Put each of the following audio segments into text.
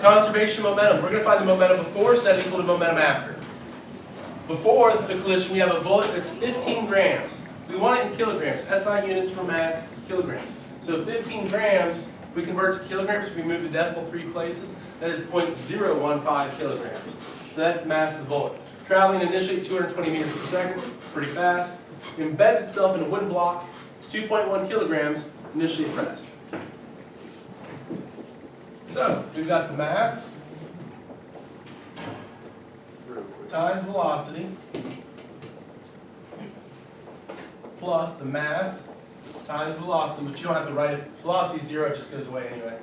Conservation of momentum. We're going to find the momentum before set equal to momentum after. Before the collision, we have a bullet that's 15 grams. We want it in kilograms. SI units for mass is kilograms. So 15 grams, we convert to kilograms. We move the decimal 3 places. That is 0.015 kilograms. So that's the mass of the bullet. Traveling initially at 220 meters per second, pretty fast. It embeds itself in a wooden block. It's 2.1 kilograms initially pressed. So we've got the mass times velocity plus the mass times velocity, which you don't have to write it. Velocity is 0, it just goes away anyway,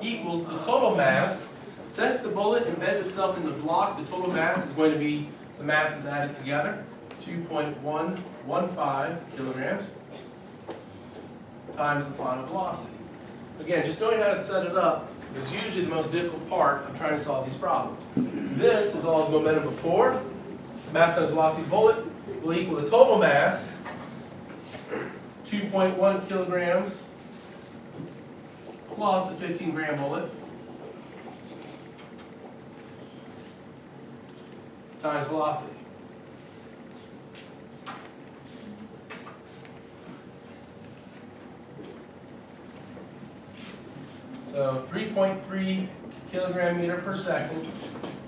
equals the total mass. Since the bullet embeds itself in the block, the total mass is going to be the masses added together, 2.115 kilograms times the final velocity. Again, just knowing how to set it up is usually the most difficult part of trying to solve these problems. This is all the momentum before. Mass times velocity bullet will equal the total mass, 2.1 kilograms plus the 15 gram bullet times velocity. So 3.3 kilogram meter per second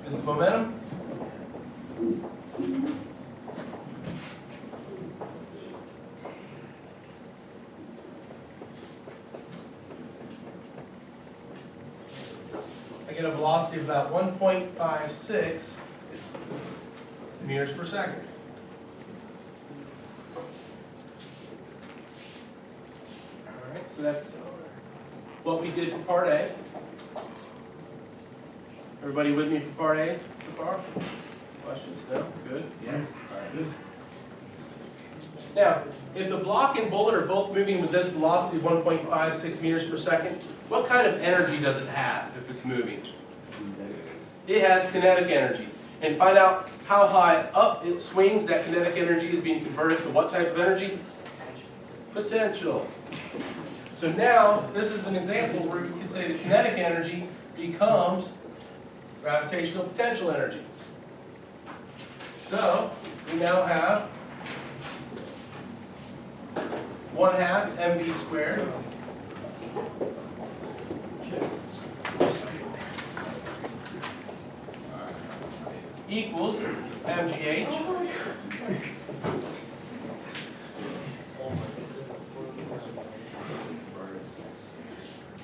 is the momentum. I get a velocity of about 1.56 meters per second. All right, so that's what we did for part A. Everybody with me for part A so far? Questions? No? Good? Yes? All right, good. Now, if the block and bullet are both moving with this velocity of 1.56 meters per second, what kind of energy does it have if it's moving? It has kinetic energy. And find out how high up it swings, that kinetic energy is being converted to what type of energy? Potential. So now, this is an example where you can say the kinetic energy becomes gravitational potential energy. So, we now have 1/2 mv squared equals mgh.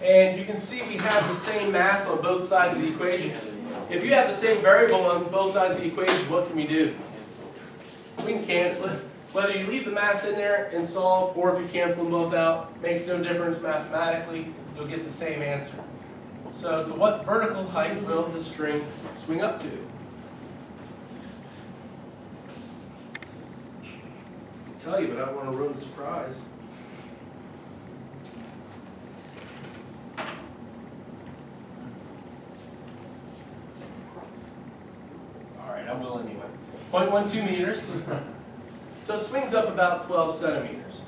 And you can see we have the same mass on both sides of the equation. If you have the same variable on both sides of the equation, what can we do? We can cancel it. Whether you leave the mass in there and solve, or if you cancel them both out, makes no difference mathematically, you'll get the same answer. So to what vertical height will the string swing up to? I'll tell you, but I don't want to ruin the surprise. I will anyway. 0.12 meters. So it swings up about 12 centimeters.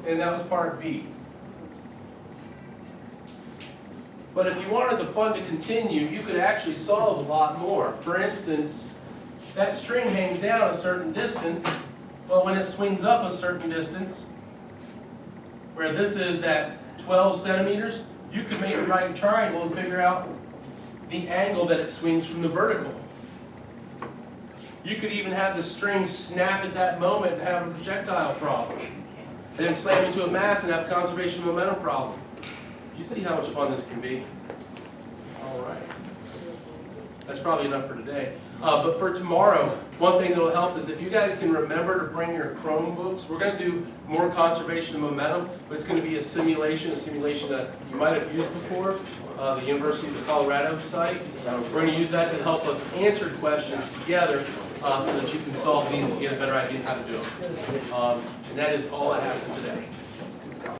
And that was part B. But if you wanted the fun to continue, you could actually solve a lot more. For instance, that string hangs down a certain distance. Well, when it swings up a certain distance, where this is that 12 centimeters, you could make a right triangle and figure out the angle that it swings from the vertical. You could even have the string snap at that moment and have a projectile problem. And then slam into a mass and have a conservation of momentum problem. You see how much fun this can be. All right. That's probably enough for today. But for tomorrow, one thing that will help is if you guys can remember to bring your Chromebooks. We're going to do more conservation of momentum, but it's going to be a simulation that you might have used before, the University of Colorado site. We're going to use that to help us answer questions together so that you can solve these and get a better idea of how to do them. And that is all I have for today.